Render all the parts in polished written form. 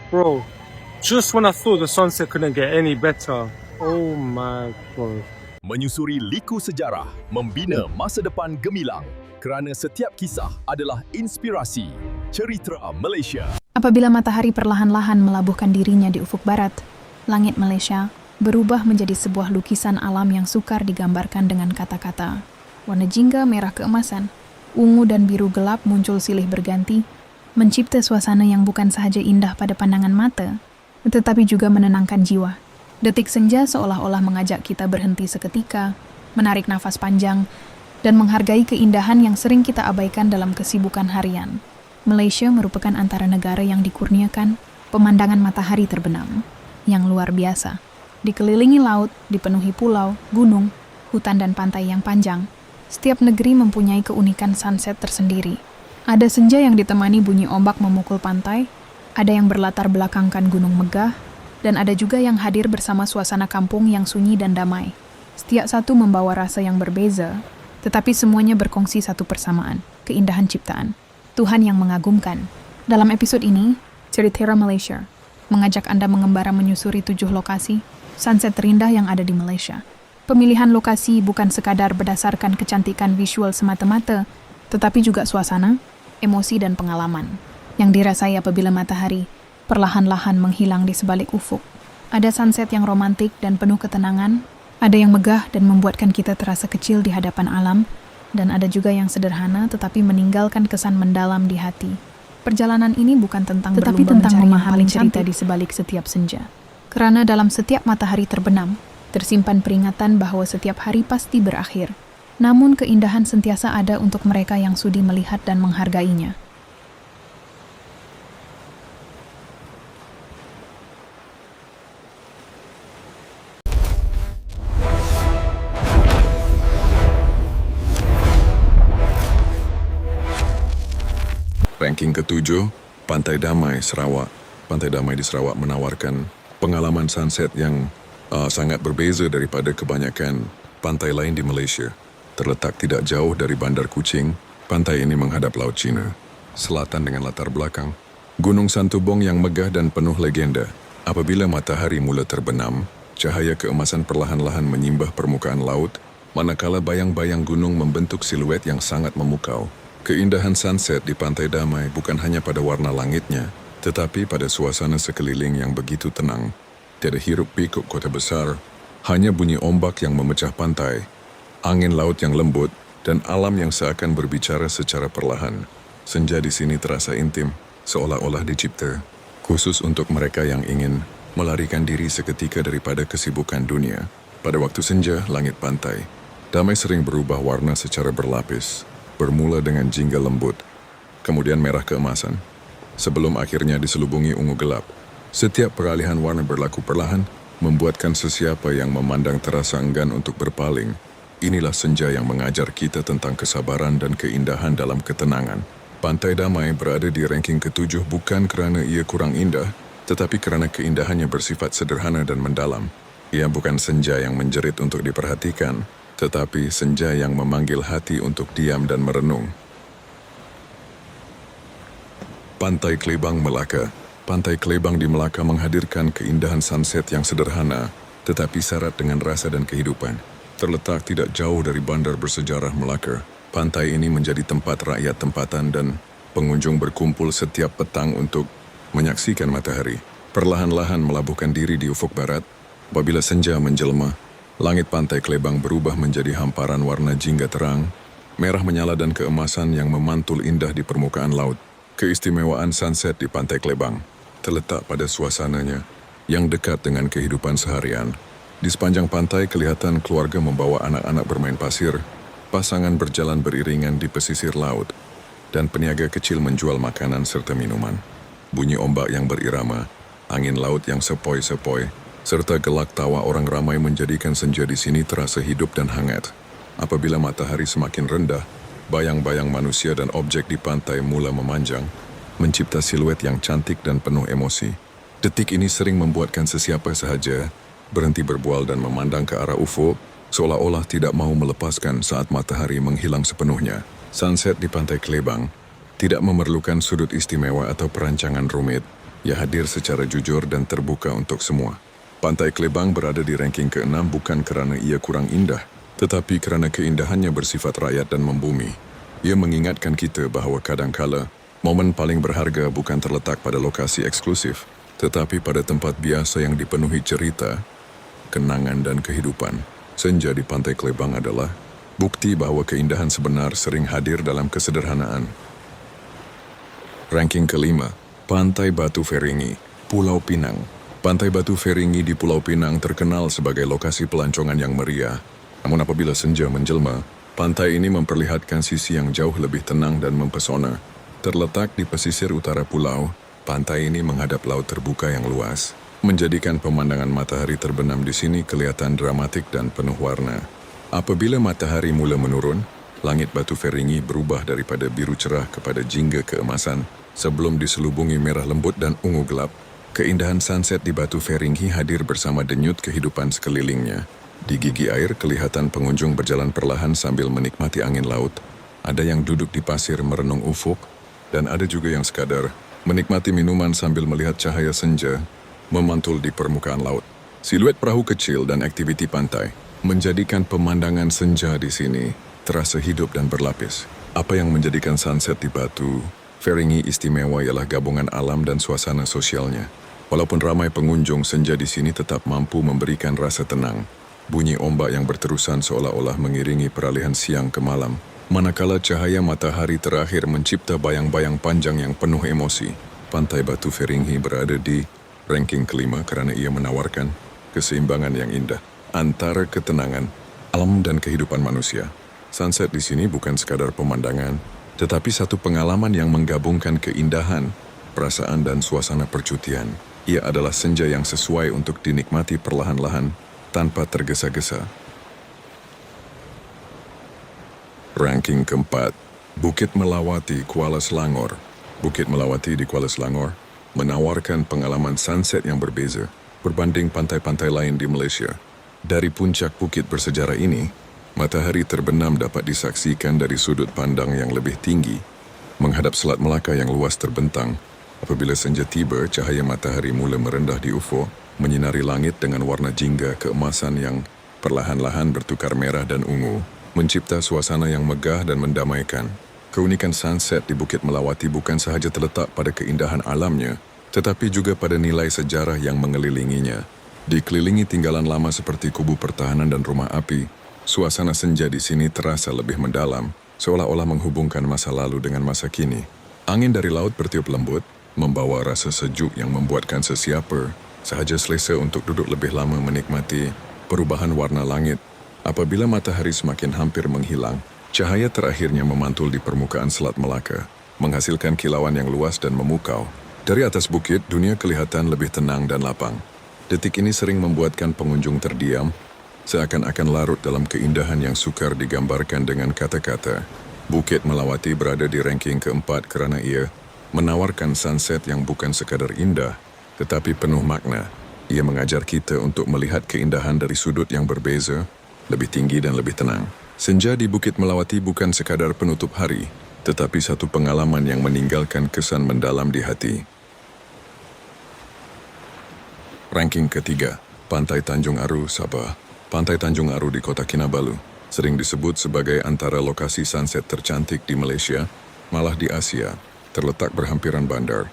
Bro, just when I thought the sunset couldn't get any better. Oh my god. Menyusuri liku sejarah, membina masa depan gemilang. Kerana setiap kisah adalah inspirasi. Cerita Malaysia. Apabila matahari perlahan-lahan melabuhkan dirinya di ufuk barat, langit Malaysia berubah menjadi sebuah lukisan alam yang sukar digambarkan dengan kata-kata. Warna jingga merah keemasan, ungu dan biru gelap muncul silih berganti, mencipta suasana yang bukan sahaja indah pada pandangan mata, tetapi juga menenangkan jiwa. Detik senja seolah-olah mengajak kita berhenti seketika, menarik nafas panjang, dan menghargai keindahan yang sering kita abaikan dalam kesibukan harian. Malaysia merupakan antara negara yang dikurniakan pemandangan matahari terbenam yang luar biasa. Dikelilingi laut, dipenuhi pulau, gunung, hutan dan pantai yang panjang, setiap negeri mempunyai keunikan sunset tersendiri. Ada senja yang ditemani bunyi ombak memukul pantai, ada yang berlatar belakangkan gunung megah, dan ada juga yang hadir bersama suasana kampung yang sunyi dan damai. Setiap satu membawa rasa yang berbeza, tetapi semuanya berkongsi satu persamaan, keindahan ciptaan, Tuhan yang mengagumkan. Dalam episode ini, Cerita Malaysia mengajak Anda mengembara menyusuri 7 lokasi sunset terindah yang ada di Malaysia. Pemilihan lokasi bukan sekadar berdasarkan kecantikan visual semata-mata, tetapi juga suasana, emosi dan pengalaman yang dirasai apabila matahari perlahan-lahan menghilang di sebalik ufuk. Ada sunset yang romantik dan penuh ketenangan, ada yang megah dan membuatkan kita terasa kecil di hadapan alam, dan ada juga yang sederhana tetapi meninggalkan kesan mendalam di hati. Perjalanan ini bukan tentang memahami cerita di sebalik setiap senja. Kerana dalam setiap matahari terbenam, tersimpan peringatan bahwa setiap hari pasti berakhir. Namun keindahan sentiasa ada untuk mereka yang sudi melihat dan menghargainya. Ranking ke-7, Pantai Damai, Sarawak. Pantai Damai di Sarawak menawarkan pengalaman sunset yang sangat berbeza daripada kebanyakan pantai lain di Malaysia. Terletak tidak jauh dari Bandar Kuching, pantai ini menghadap Laut Cina. Selatan dengan latar belakang, Gunung Santubong yang megah dan penuh legenda. Apabila matahari mula terbenam, cahaya keemasan perlahan-lahan menyimbah permukaan laut, manakala bayang-bayang gunung membentuk siluet yang sangat memukau. Keindahan sunset di Pantai Damai bukan hanya pada warna langitnya, tetapi pada suasana sekeliling yang begitu tenang. Tiada hiruk pikuk kota besar, hanya bunyi ombak yang memecah pantai, angin laut yang lembut, dan alam yang seakan berbicara secara perlahan. Senja di sini terasa intim, seolah-olah dicipta, khusus untuk mereka yang ingin melarikan diri seketika daripada kesibukan dunia. Pada waktu senja, langit Pantai Damai sering berubah warna secara berlapis, bermula dengan jingga lembut, kemudian merah keemasan, sebelum akhirnya diselubungi ungu gelap. Setiap peralihan warna berlaku perlahan, membuatkan sesiapa yang memandang terasa enggan untuk berpaling. Inilah senja yang mengajar kita tentang kesabaran dan keindahan dalam ketenangan. Pantai Damai berada di ranking ke-7 bukan kerana ia kurang indah, tetapi kerana keindahannya bersifat sederhana dan mendalam. Ia bukan senja yang menjerit untuk diperhatikan, tetapi senja yang memanggil hati untuk diam dan merenung. Pantai Klebang, Melaka. Pantai Klebang di Melaka menghadirkan keindahan sunset yang sederhana, tetapi syarat dengan rasa dan kehidupan. Terletak tidak jauh dari bandar bersejarah Melaka, pantai ini menjadi tempat rakyat tempatan dan pengunjung berkumpul setiap petang untuk menyaksikan matahari perlahan-lahan melabuhkan diri di ufuk barat. Apabila senja menjelma, langit Pantai Klebang berubah menjadi hamparan warna jingga terang, merah menyala dan keemasan yang memantul indah di permukaan laut. Keistimewaan sunset di Pantai Klebang terletak pada suasananya yang dekat dengan kehidupan seharian. Di sepanjang pantai kelihatan keluarga membawa anak-anak bermain pasir, pasangan berjalan beriringan di pesisir laut, dan peniaga kecil menjual makanan serta minuman. Bunyi ombak yang berirama, angin laut yang sepoi-sepoi, serta gelak tawa orang ramai menjadikan senja di sini terasa hidup dan hangat. Apabila matahari semakin rendah, bayang-bayang manusia dan objek di pantai mula memanjang, mencipta siluet yang cantik dan penuh emosi. Detik ini sering membuatkan sesiapa sahaja berhenti berbual dan memandang ke arah ufuk, seolah-olah tidak mau melepaskan saat matahari menghilang sepenuhnya. Sunset di Pantai Klebang tidak memerlukan sudut istimewa atau perancangan rumit. Ia hadir secara jujur dan terbuka untuk semua. Pantai Klebang berada di ranking ke-6 bukan kerana ia kurang indah, tetapi kerana keindahannya bersifat rakyat dan membumi. Ia mengingatkan kita bahawa kadangkala momen paling berharga bukan terletak pada lokasi eksklusif, tetapi pada tempat biasa yang dipenuhi cerita, kenangan dan kehidupan. Senja di Pantai Klebang adalah bukti bahawa keindahan sebenar sering hadir dalam kesederhanaan. Ranking ke-5, Pantai Batu Feringi, Pulau Pinang. Pantai Batu Feringi di Pulau Pinang terkenal sebagai lokasi pelancongan yang meriah. Namun apabila senja menjelma, pantai ini memperlihatkan sisi yang jauh lebih tenang dan mempesona. Terletak di pesisir utara pulau, pantai ini menghadap laut terbuka yang luas, menjadikan pemandangan matahari terbenam di sini kelihatan dramatik dan penuh warna. Apabila matahari mula menurun, langit Batu Feringi berubah daripada biru cerah kepada jingga keemasan sebelum diselubungi merah lembut dan ungu gelap. Keindahan sunset di Batu Feringi hadir bersama denyut kehidupan sekelilingnya. Di gigi air, kelihatan pengunjung berjalan perlahan sambil menikmati angin laut. Ada yang duduk di pasir merenung ufuk, dan ada juga yang sekadar menikmati minuman sambil melihat cahaya senja memantul di permukaan laut. Siluet perahu kecil dan aktiviti pantai menjadikan pemandangan senja di sini terasa hidup dan berlapis. Apa yang menjadikan sunset di Batu Feringi istimewa ialah gabungan alam dan suasana sosialnya. Walaupun ramai pengunjung, senja di sini tetap mampu memberikan rasa tenang. Bunyi ombak yang berterusan seolah-olah mengiringi peralihan siang ke malam, manakala cahaya matahari terakhir mencipta bayang-bayang panjang yang penuh emosi. Pantai Batu Feringi berada di ranking ke-5 kerana ia menawarkan keseimbangan yang indah antara ketenangan, alam dan kehidupan manusia. Sunset di sini bukan sekadar pemandangan, tetapi satu pengalaman yang menggabungkan keindahan, perasaan dan suasana percutian. Ia adalah senja yang sesuai untuk dinikmati perlahan-lahan tanpa tergesa-gesa. Ranking ke-4, Bukit Melawati, Kuala Selangor. Bukit Melawati di Kuala Selangor menawarkan pengalaman sunset yang berbeza berbanding pantai-pantai lain di Malaysia. Dari puncak bukit bersejarah ini, matahari terbenam dapat disaksikan dari sudut pandang yang lebih tinggi, menghadap Selat Melaka yang luas terbentang. Apabila senja tiba, cahaya matahari mula merendah di ufuk, menyinari langit dengan warna jingga keemasan yang perlahan-lahan bertukar merah dan ungu, mencipta suasana yang megah dan mendamaikan. Keunikan sunset di Bukit Melawati bukan sahaja terletak pada keindahan alamnya, tetapi juga pada nilai sejarah yang mengelilinginya. Dikelilingi tinggalan lama seperti kubu pertahanan dan rumah api, suasana senja di sini terasa lebih mendalam, seolah-olah menghubungkan masa lalu dengan masa kini. Angin dari laut bertiup lembut, membawa rasa sejuk yang membuatkan sesiapa sahaja selesa untuk duduk lebih lama menikmati perubahan warna langit. Apabila matahari semakin hampir menghilang, cahaya terakhirnya memantul di permukaan Selat Melaka, menghasilkan kilauan yang luas dan memukau. Dari atas bukit, dunia kelihatan lebih tenang dan lapang. Detik ini sering membuatkan pengunjung terdiam, seakan-akan larut dalam keindahan yang sukar digambarkan dengan kata-kata. Bukit Melawati berada di ranking ke-4 kerana ia menawarkan sunset yang bukan sekadar indah, tetapi penuh makna. Ia mengajar kita untuk melihat keindahan dari sudut yang berbeza, lebih tinggi dan lebih tenang. Senja di Bukit Melawati bukan sekadar penutup hari, tetapi satu pengalaman yang meninggalkan kesan mendalam di hati. Ranking ke-3, Pantai Tanjung Aru, Sabah. Pantai Tanjung Aru di Kota Kinabalu sering disebut sebagai antara lokasi sunset tercantik di Malaysia, malah di Asia. Terletak berhampiran bandar.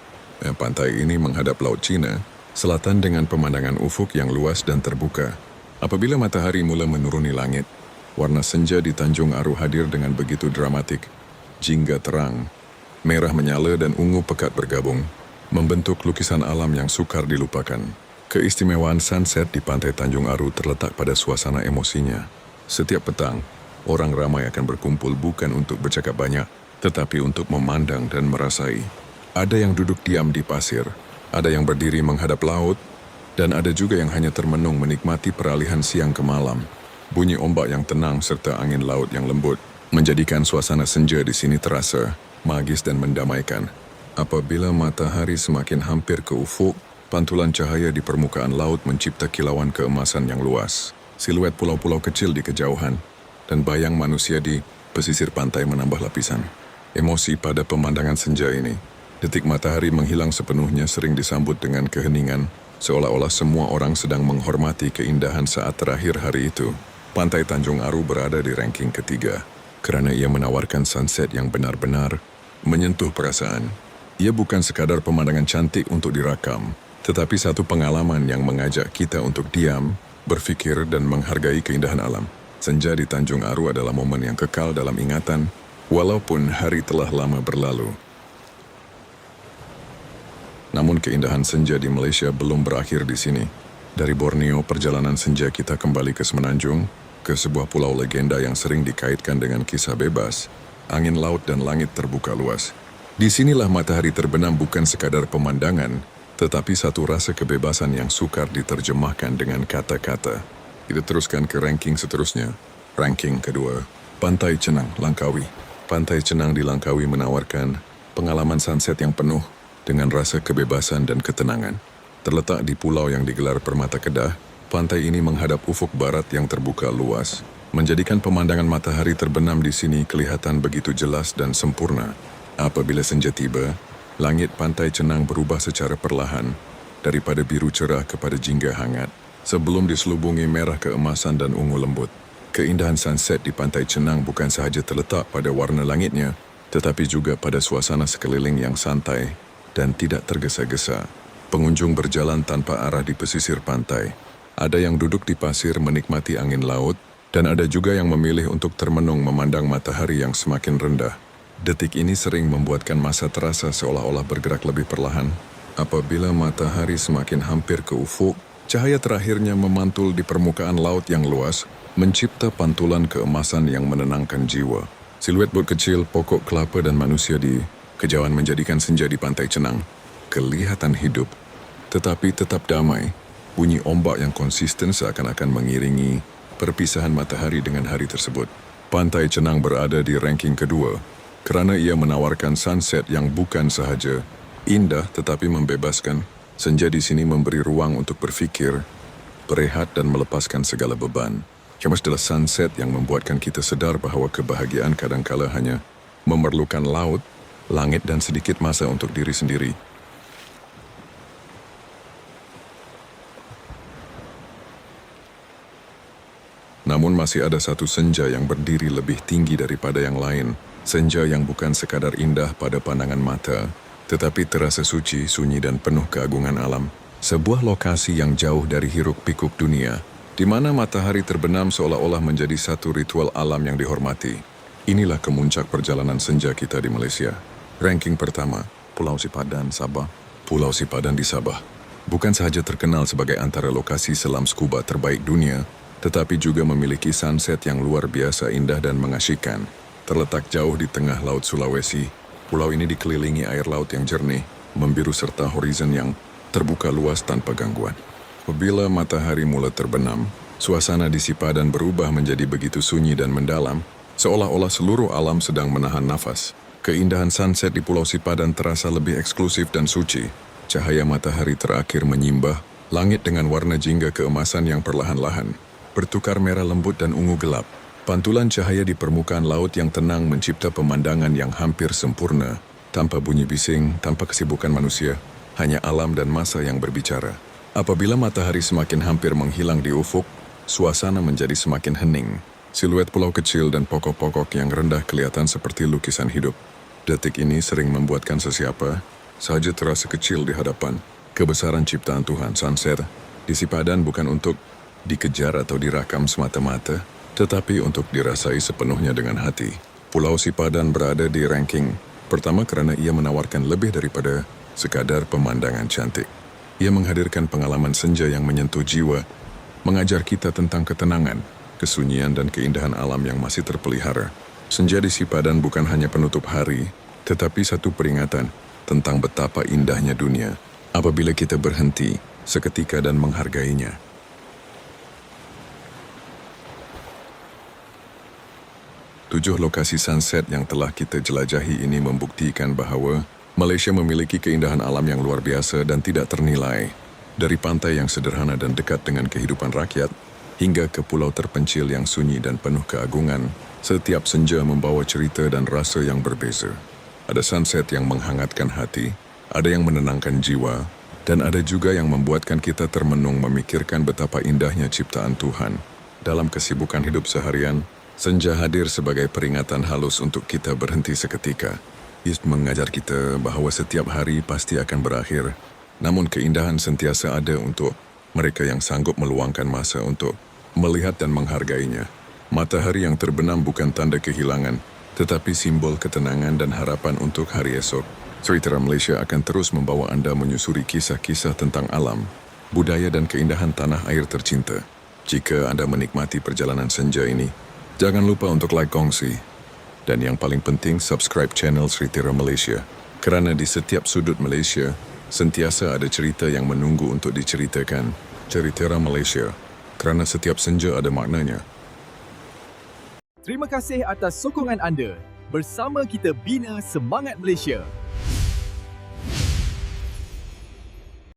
Pantai ini menghadap Laut Cina, selatan dengan pemandangan ufuk yang luas dan terbuka. Apabila matahari mula menuruni langit, warna senja di Tanjung Aru hadir dengan begitu dramatik. Jingga terang, merah menyala dan ungu pekat bergabung, membentuk lukisan alam yang sukar dilupakan. Keistimewaan sunset di Pantai Tanjung Aru terletak pada suasana emosinya. Setiap petang, orang ramai akan berkumpul bukan untuk bercakap banyak, tetapi untuk memandang dan merasai. Ada yang duduk diam di pasir, ada yang berdiri menghadap laut, dan ada juga yang hanya termenung menikmati peralihan siang ke malam. Bunyi ombak yang tenang serta angin laut yang lembut menjadikan suasana senja di sini terasa magis dan mendamaikan. Apabila matahari semakin hampir ke ufuk, pantulan cahaya di permukaan laut mencipta kilauan keemasan yang luas. Siluet pulau-pulau kecil di kejauhan dan bayang manusia di pesisir pantai menambah lapisan emosi pada pemandangan senja ini. Detik matahari menghilang sepenuhnya sering disambut dengan keheningan, seolah-olah semua orang sedang menghormati keindahan saat terakhir hari itu. Pantai Tanjung Aru berada di ranking ketiga, kerana ia menawarkan sunset yang benar-benar menyentuh perasaan. Ia bukan sekadar pemandangan cantik untuk dirakam, tetapi satu pengalaman yang mengajak kita untuk diam, berfikir dan menghargai keindahan alam. Senja di Tanjung Aru adalah momen yang kekal dalam ingatan, walaupun hari telah lama berlalu. Namun keindahan senja di Malaysia belum berakhir di sini. Dari Borneo, perjalanan senja kita kembali ke Semenanjung, ke sebuah pulau legenda yang sering dikaitkan dengan kisah bebas, angin laut dan langit terbuka luas. Di sinilah matahari terbenam bukan sekadar pemandangan, tetapi satu rasa kebebasan yang sukar diterjemahkan dengan kata-kata. Kita teruskan ke ranking seterusnya. Ranking kedua, Pantai Cenang, Langkawi. Pantai Cenang di Langkawi menawarkan pengalaman sunset yang penuh dengan rasa kebebasan dan ketenangan. Terletak di pulau yang digelar Permata Kedah, pantai ini menghadap ufuk barat yang terbuka luas, menjadikan pemandangan matahari terbenam di sini kelihatan begitu jelas dan sempurna. Apabila senja tiba, langit Pantai Cenang berubah secara perlahan, daripada biru cerah kepada jingga hangat, sebelum diselubungi merah keemasan dan ungu lembut. Keindahan sunset di Pantai Cenang bukan sahaja terletak pada warna langitnya, tetapi juga pada suasana sekeliling yang santai dan tidak tergesa-gesa. Pengunjung berjalan tanpa arah di pesisir pantai. Ada yang duduk di pasir menikmati angin laut, dan ada juga yang memilih untuk termenung memandang matahari yang semakin rendah. Detik ini sering membuatkan masa terasa seolah-olah bergerak lebih perlahan. Apabila matahari semakin hampir ke ufuk, cahaya terakhirnya memantul di permukaan laut yang luas, mencipta pantulan keemasan yang menenangkan jiwa. Siluet bot kecil, pokok kelapa dan manusia di kejauhan menjadikan senja di Pantai Cenang kelihatan hidup, tetapi tetap damai. Bunyi ombak yang konsisten seakan-akan mengiringi perpisahan matahari dengan hari tersebut. Pantai Cenang berada di ranking kedua kerana ia menawarkan sunset yang bukan sahaja indah tetapi membebaskan. Senja di sini memberi ruang untuk berfikir, berehat dan melepaskan segala beban. Cuma adalah sunset yang membuatkan kita sedar bahawa kebahagiaan kadangkala hanya memerlukan laut, langit dan sedikit masa untuk diri sendiri. Namun masih ada satu senja yang berdiri lebih tinggi daripada yang lain. Senja yang bukan sekadar indah pada pandangan mata, tetapi terasa suci, sunyi dan penuh keagungan alam. Sebuah lokasi yang jauh dari hiruk-pikuk dunia, di mana matahari terbenam seolah-olah menjadi satu ritual alam yang dihormati. Inilah kemuncak perjalanan senja kita di Malaysia. Ranking pertama, Pulau Sipadan, Sabah. Pulau Sipadan di Sabah bukan sahaja terkenal sebagai antara lokasi selam scuba terbaik dunia, tetapi juga memiliki sunset yang luar biasa indah dan mengasyikkan. Terletak jauh di tengah Laut Sulawesi, pulau ini dikelilingi air laut yang jernih, membiru serta horizon yang terbuka luas tanpa gangguan. Apabila matahari mula terbenam, suasana di Sipadan berubah menjadi begitu sunyi dan mendalam, seolah-olah seluruh alam sedang menahan nafas. Keindahan sunset di Pulau Sipadan terasa lebih eksklusif dan suci. Cahaya matahari terakhir menyimbah, langit dengan warna jingga keemasan yang perlahan-lahan bertukar merah lembut dan ungu gelap. Pantulan cahaya di permukaan laut yang tenang mencipta pemandangan yang hampir sempurna, tanpa bunyi bising, tanpa kesibukan manusia, hanya alam dan masa yang berbicara. Apabila matahari semakin hampir menghilang di ufuk, suasana menjadi semakin hening. Siluet pulau kecil dan pokok-pokok yang rendah kelihatan seperti lukisan hidup. Detik ini sering membuatkan sesiapa sahaja terasa kecil di hadapan kebesaran ciptaan Tuhan. Sunset di Sipadan bukan untuk dikejar atau dirakam semata-mata, tetapi untuk dirasai sepenuhnya dengan hati. Pulau Sipadan berada di ranking pertama kerana ia menawarkan lebih daripada sekadar pemandangan cantik. Ia menghadirkan pengalaman senja yang menyentuh jiwa, mengajar kita tentang ketenangan, kesunyian dan keindahan alam yang masih terpelihara. Senja di Sipadan bukan hanya penutup hari, tetapi satu peringatan tentang betapa indahnya dunia apabila kita berhenti seketika dan menghargainya. Tujuh lokasi sunset yang telah kita jelajahi ini membuktikan bahawa Malaysia memiliki keindahan alam yang luar biasa dan tidak ternilai. Dari pantai yang sederhana dan dekat dengan kehidupan rakyat, hingga ke pulau terpencil yang sunyi dan penuh keagungan, setiap senja membawa cerita dan rasa yang berbeza. Ada sunset yang menghangatkan hati, ada yang menenangkan jiwa, dan ada juga yang membuatkan kita termenung memikirkan betapa indahnya ciptaan Tuhan. Dalam kesibukan hidup seharian, senja hadir sebagai peringatan halus untuk kita berhenti seketika. Ia mengajar kita bahawa setiap hari pasti akan berakhir, namun keindahan sentiasa ada untuk mereka yang sanggup meluangkan masa untuk melihat dan menghargainya. Matahari yang terbenam bukan tanda kehilangan, tetapi simbol ketenangan dan harapan untuk hari esok. Seritera Malaysia akan terus membawa anda menyusuri kisah-kisah tentang alam, budaya dan keindahan tanah air tercinta. Jika anda menikmati perjalanan senja ini, jangan lupa untuk like, kongsi, dan yang paling penting subscribe channel Seritera Malaysia. Kerana di setiap sudut Malaysia, sentiasa ada cerita yang menunggu untuk diceritakan. Seritera Malaysia, kerana setiap senja ada maknanya. Terima kasih atas sokongan anda. Bersama kita bina semangat Malaysia.